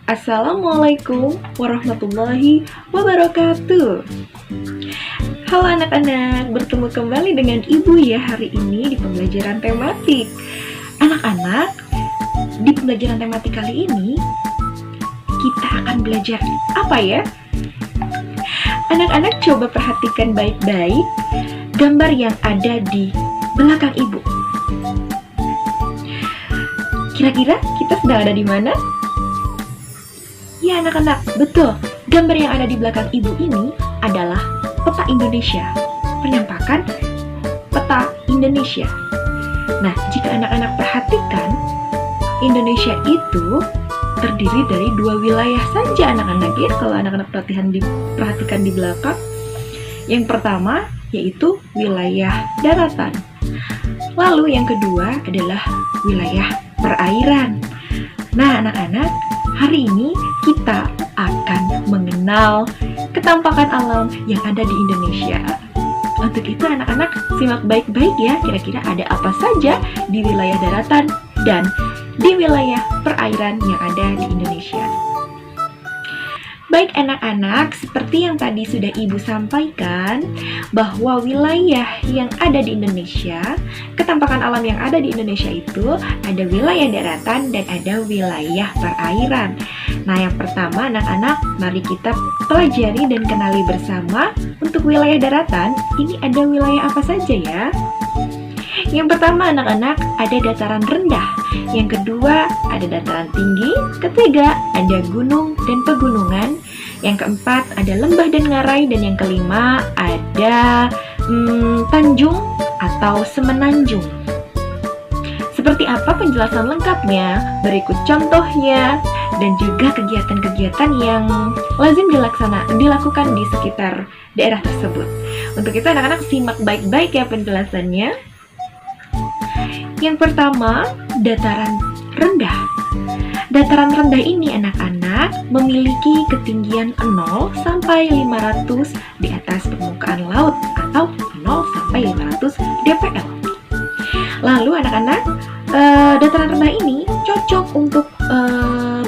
Assalamualaikum warahmatullahi wabarakatuh. Halo anak-anak, bertemu kembali dengan Ibu ya hari ini di pembelajaran tematik. Anak-anak, di pembelajaran tematik kali ini kita akan belajar apa ya? Anak-anak coba perhatikan baik-baik gambar yang ada di belakang Ibu. Kira-kira kita sedang ada di mana? Ya anak-anak, betul. Gambar yang ada di belakang Ibu ini adalah peta Indonesia. Penampakan peta Indonesia. Nah, jika anak-anak perhatikan, Indonesia itu terdiri dari 2 wilayah saja anak-anak ya. Kalau anak-anak perhatikan di belakang, yang pertama yaitu wilayah daratan. Lalu yang kedua adalah wilayah perairan. Nah, anak-anak, hari ini kita akan mengenal ketampakan alam yang ada di Indonesia. Untuk itu anak-anak simak baik-baik ya, kira-kira ada apa saja di wilayah daratan dan di wilayah perairan yang ada di Indonesia. Baik anak-anak, seperti yang tadi sudah Ibu sampaikan, bahwa wilayah yang ada di Indonesia, ketampakan alam yang ada di Indonesia itu ada wilayah daratan dan ada wilayah perairan. Nah, yang pertama anak-anak, mari kita pelajari dan kenali bersama. Untuk wilayah daratan, ini ada wilayah apa saja ya? Yang pertama anak-anak, ada dataran rendah. Yang kedua, ada dataran tinggi. Ketiga, ada gunung dan pegunungan. Yang keempat, ada lembah dan ngarai. Dan yang kelima, ada tanjung atau semenanjung. Seperti apa penjelasan lengkapnya? Berikut contohnya dan juga kegiatan-kegiatan yang lazim dilakukan di sekitar daerah tersebut. Untuk itu anak-anak simak baik-baik ya penjelasannya. Yang pertama, dataran rendah. Dataran rendah ini anak-anak memiliki ketinggian 0 sampai 500 di atas permukaan laut atau 0 sampai 500 dpl. Lalu anak-anak, dataran rendah ini cocok untuk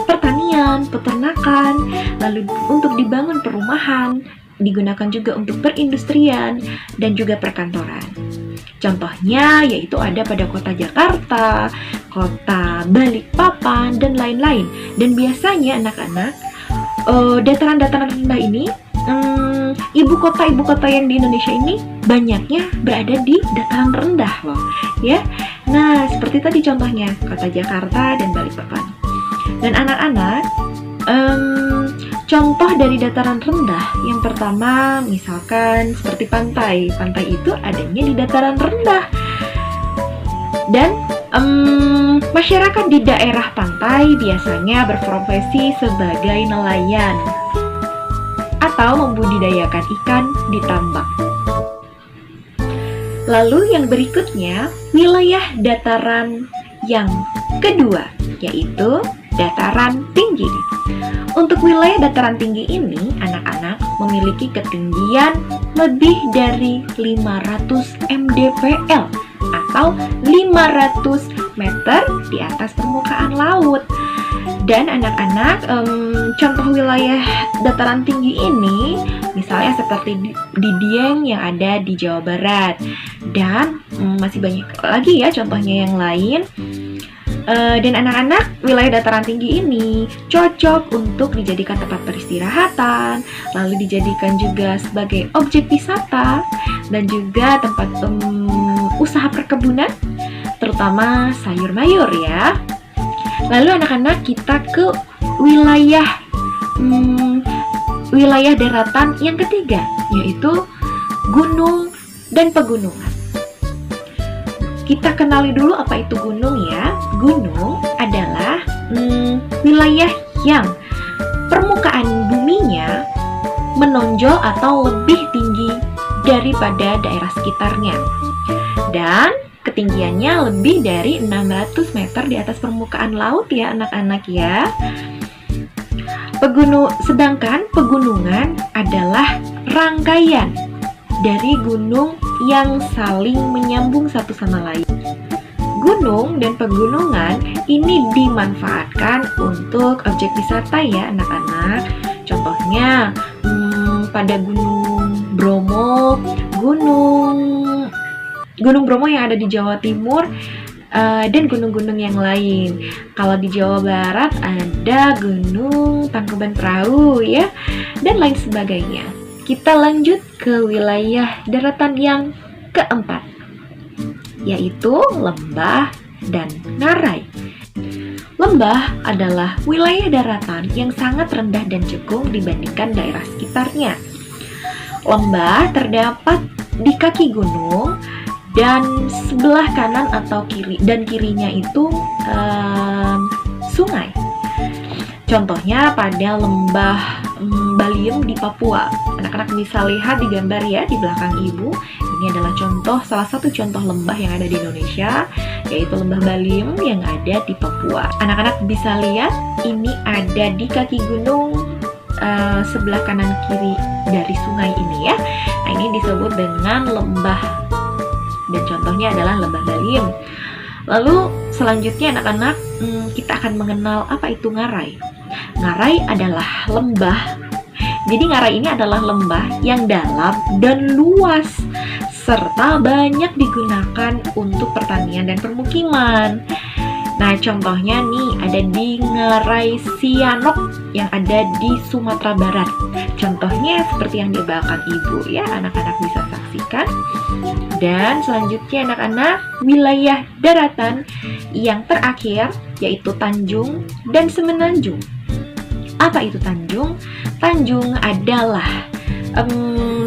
pertanian, peternakan, lalu untuk dibangun perumahan, digunakan juga untuk perindustrian dan juga perkantoran. Contohnya yaitu ada pada kota Jakarta, kota Balikpapan, dan lain-lain. Dan biasanya anak-anak, dataran-dataran rendah ini, ibu kota yang di Indonesia ini banyaknya berada di dataran rendah loh, ya. Nah, seperti tadi contohnya kota Jakarta dan Balikpapan. Dan anak-anak, contoh dari dataran rendah yang pertama misalkan seperti pantai. Pantai itu adanya di dataran rendah. Dan masyarakat di daerah pantai biasanya berprofesi sebagai nelayan atau membudidayakan ikan di tambak. Lalu yang berikutnya, wilayah dataran yang kedua, yaitu dataran tinggi. Untuk wilayah dataran tinggi ini, anak-anak memiliki ketinggian lebih dari 500 mdpl atau 500 meter di atas permukaan laut. Dan anak-anak, contoh wilayah dataran tinggi ini misalnya seperti di Dieng yang ada di Jawa Barat. Dan masih banyak lagi ya contohnya yang lain. Dan anak-anak, wilayah dataran tinggi ini cocok untuk dijadikan tempat peristirahatan, lalu dijadikan juga sebagai objek wisata dan juga tempat usaha perkebunan, terutama sayur mayur ya. Lalu anak-anak, kita ke wilayah daratan yang ketiga, yaitu gunung dan pegunungan. Kita kenali dulu apa itu gunung ya. Gunung adalah wilayah yang permukaan buminya menonjol atau lebih tinggi daripada daerah sekitarnya. Dan ketinggiannya lebih dari 600 meter di atas permukaan laut ya anak-anak ya. Sedangkan pegunungan adalah rangkaian dari gunung yang saling menyambung satu sama lain. Gunung dan pegunungan ini dimanfaatkan untuk objek wisata ya anak-anak. Contohnya pada Gunung Bromo, Gunung Bromo yang ada di Jawa Timur, dan gunung-gunung yang lain. Kalau di Jawa Barat ada Gunung Tangkuban Perahu ya, dan lain sebagainya. Kita lanjut ke wilayah daratan yang keempat, yaitu lembah dan ngarai. Lembah adalah wilayah daratan yang sangat rendah dan cekung dibandingkan daerah sekitarnya. Lembah terdapat di kaki gunung dan sebelah kanan atau kiri dan kirinya itu sungai. Contohnya pada lembah Baliem di Papua. Anak-anak bisa lihat di gambar ya di belakang ibu. Ini adalah salah satu contoh lembah yang ada di Indonesia, yaitu lembah Baliem yang ada di Papua. Anak-anak bisa lihat ini ada di kaki gunung sebelah kanan kiri dari sungai ini ya. Nah, ini disebut dengan lembah dan contohnya adalah lembah Baliem. Lalu selanjutnya anak-anak kita akan mengenal apa itu ngarai. Ngarai adalah lembah. Jadi ngarai ini adalah lembah yang dalam dan luas serta banyak digunakan untuk pertanian dan permukiman. Nah, contohnya nih ada di Ngarai Sianok yang ada di Sumatera Barat. Contohnya seperti yang di belakang ibu ya, anak-anak bisa saksikan. Dan selanjutnya anak-anak, wilayah daratan yang terakhir yaitu Tanjung dan Semenanjung. Apa itu Tanjung? Tanjung adalah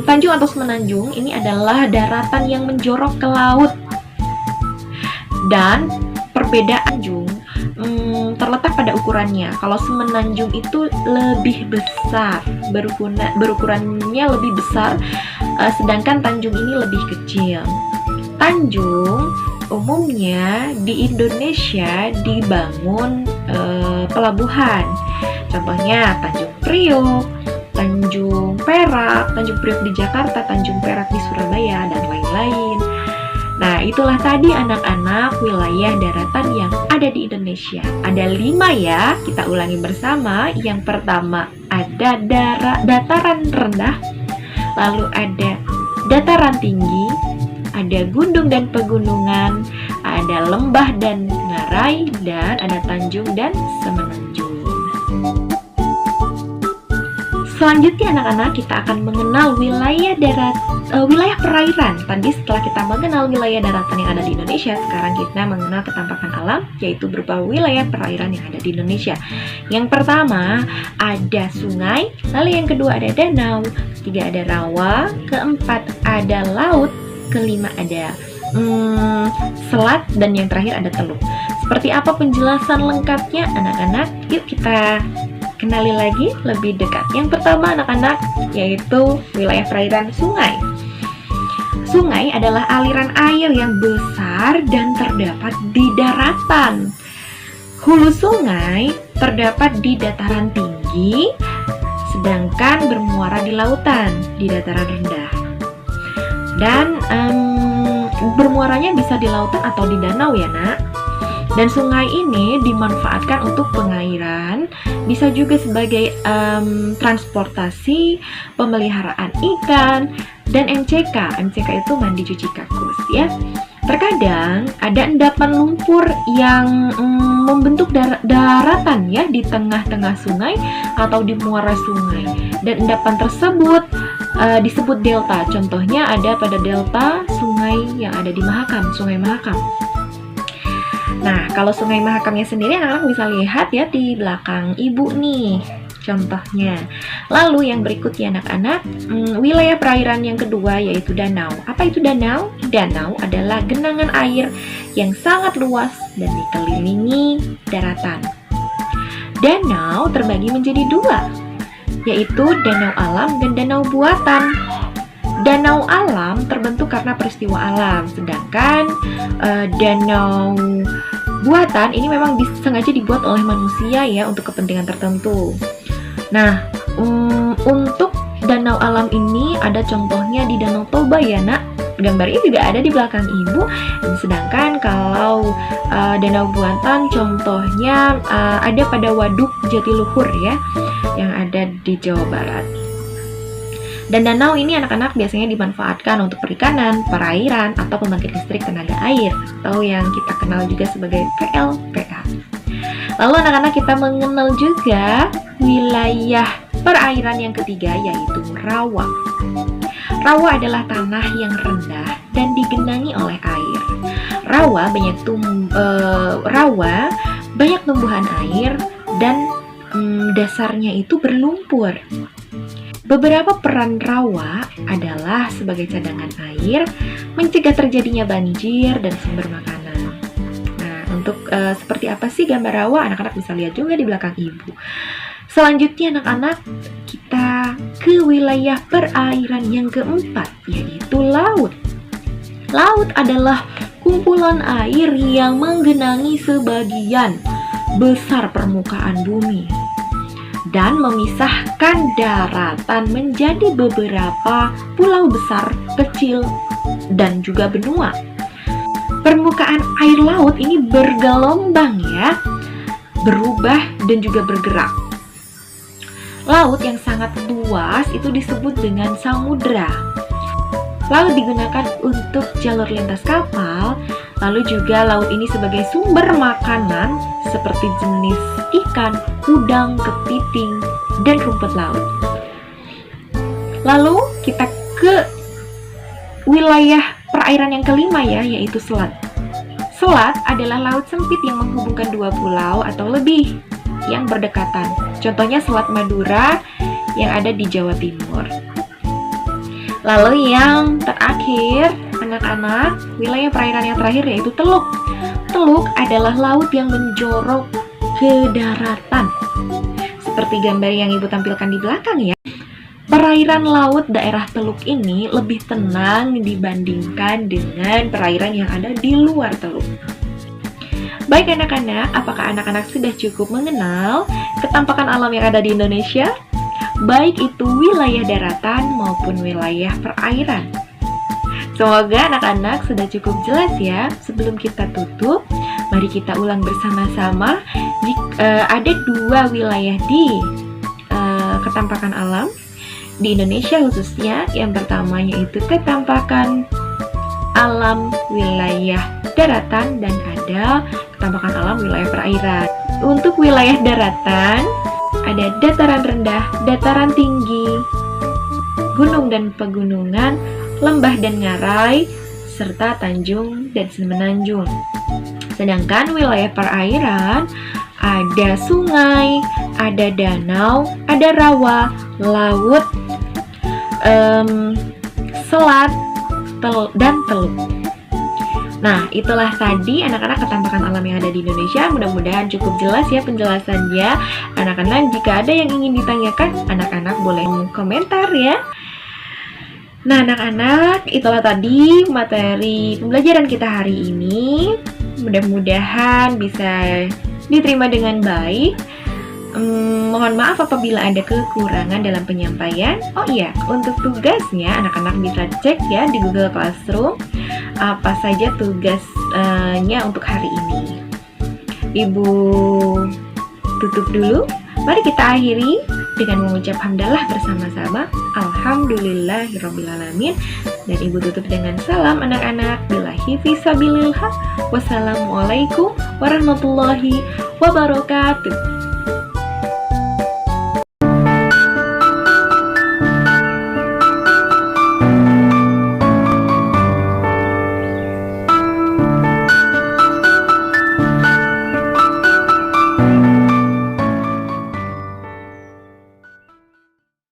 Tanjung atau Semenanjung ini adalah daratan yang menjorok ke laut. Dan perbedaan Tanjung terletak pada ukurannya. Kalau Semenanjung itu lebih besar, berukurannya lebih besar, sedangkan Tanjung ini lebih kecil. Tanjung umumnya di Indonesia dibangun pelabuhan. Contohnya Tanjung Priok, Tanjung Perak, Tanjung Priok di Jakarta, Tanjung Perak di Surabaya, dan lain-lain. Nah, itulah tadi anak-anak wilayah daratan yang ada di Indonesia. Ada 5 ya, kita ulangi bersama. Yang pertama ada dataran rendah, lalu ada dataran tinggi, ada gunung dan pegunungan, ada lembah dan ngarai, dan ada Tanjung dan Semenanjung. Selanjutnya anak-anak kita akan mengenal wilayah perairan. Tadi setelah kita mengenal wilayah daratan yang ada di Indonesia, sekarang kita mengenal ketampakan alam, yaitu berupa wilayah perairan yang ada di Indonesia. Yang pertama ada sungai, lalu yang kedua ada danau, ketiga ada rawa, keempat ada laut, kelima ada selat, dan yang terakhir ada teluk. Seperti apa penjelasan lengkapnya anak-anak? Yuk kita kenali lagi lebih dekat. Yang pertama anak-anak yaitu wilayah perairan sungai. Sungai adalah aliran air yang besar dan terdapat di daratan. Hulu sungai terdapat di dataran tinggi, sedangkan bermuara di lautan di dataran rendah. Dan bermuaranya bisa di lautan atau di danau ya nak. Dan sungai ini dimanfaatkan untuk pengairan, bisa juga sebagai transportasi, pemeliharaan ikan, dan MCK. MCK itu mandi cuci kakus ya. Terkadang ada endapan lumpur yang membentuk daratan ya di tengah-tengah sungai atau di muara sungai. Dan endapan tersebut disebut delta. Contohnya ada pada delta sungai yang ada di Mahakam, Sungai Mahakam. Nah, kalau Sungai Mahakamnya sendiri anak-anak bisa lihat ya di belakang ibu nih contohnya. Lalu yang berikutnya anak-anak, wilayah perairan yang kedua yaitu danau. Apa itu danau? Danau adalah genangan air yang sangat luas dan dikelilingi daratan. Danau terbagi menjadi 2, yaitu danau alam dan danau buatan. Danau alam terbentuk karena peristiwa alam, sedangkan danau buatan ini memang sengaja dibuat oleh manusia ya untuk kepentingan tertentu. Nah, untuk danau alam ini ada contohnya di Danau Toba ya nak. gambarnya juga ada di belakang ibu. Sedangkan kalau Danau Buantan contohnya ada pada Waduk Jatiluhur ya, yang ada di Jawa Barat. Dan danau ini anak-anak biasanya dimanfaatkan untuk perikanan, perairan, atau pembangkit listrik tenaga air, atau yang kita kenal juga sebagai PLTA. Lalu anak-anak kita mengenal juga wilayah perairan yang ketiga, yaitu rawa. Rawa adalah tanah yang rendah dan digenangi oleh air. Rawa banyak tumbuhan air dan dasarnya itu berlumpur. Beberapa peran rawa adalah sebagai cadangan air, mencegah terjadinya banjir, dan sumber makanan. Nah, untuk seperti apa sih gambar rawa? Anak-anak bisa lihat juga di belakang ibu. Selanjutnya anak-anak, kita ke wilayah perairan yang keempat, yaitu laut. Laut adalah kumpulan air yang menggenangi sebagian besar permukaan bumi dan memisahkan daratan menjadi beberapa pulau besar, kecil, dan juga benua. Permukaan air laut ini bergelombang ya, berubah dan juga bergerak. Laut yang sangat luas itu disebut dengan samudra. Laut digunakan untuk jalur lintas kapal, lalu juga laut ini sebagai sumber makanan seperti jenis ikan, udang, kepiting, dan rumput laut. Lalu kita ke wilayah perairan yang kelima ya, yaitu selat. Selat adalah laut sempit yang menghubungkan dua pulau atau lebih yang berdekatan. Contohnya Selat Madura yang ada di Jawa Timur. Lalu yang terakhir, anak-anak, wilayah perairan yang terakhir yaitu teluk. Teluk adalah laut yang menjorok ke daratan. Seperti gambar yang ibu tampilkan di belakang ya. Perairan laut daerah teluk ini lebih tenang dibandingkan dengan perairan yang ada di luar teluk. Baik anak-anak, apakah anak-anak sudah cukup mengenal ketampakan alam yang ada di Indonesia? Baik itu wilayah daratan maupun wilayah perairan. Semoga anak-anak sudah cukup jelas ya. Sebelum kita tutup, mari kita ulang bersama-sama. Ada dua wilayah di ketampakan alam di Indonesia khususnya. Yang pertama yaitu ketampakan alam wilayah daratan dan ada ketampakan alam wilayah perairan. Untuk wilayah daratan ada dataran rendah, dataran tinggi, gunung dan pegunungan, lembah dan ngarai, serta tanjung dan semenanjung. Sedangkan wilayah perairan ada sungai, ada danau, ada rawa, laut, selat, dan teluk. Nah, itulah tadi anak-anak ketampakan alam yang ada di Indonesia. Mudah-mudahan cukup jelas ya penjelasannya. Anak-anak, jika ada yang ingin ditanyakan, anak-anak boleh komentar ya. Nah, anak-anak, itulah tadi materi pembelajaran kita hari ini. Mudah-mudahan bisa diterima dengan baik. Mohon maaf apabila ada kekurangan dalam penyampaian. Oh iya, untuk tugasnya anak-anak bisa cek ya di Google Classroom apa saja tugasnya untuk hari ini. Ibu tutup dulu. Mari kita akhiri dengan mengucap hamdalah bersama-sama. Alhamdulillahirrabbilalamin. Dan ibu tutup dengan salam anak-anak. Billahi fisabilillah. Wassalamualaikum warahmatullahi wabarakatuh.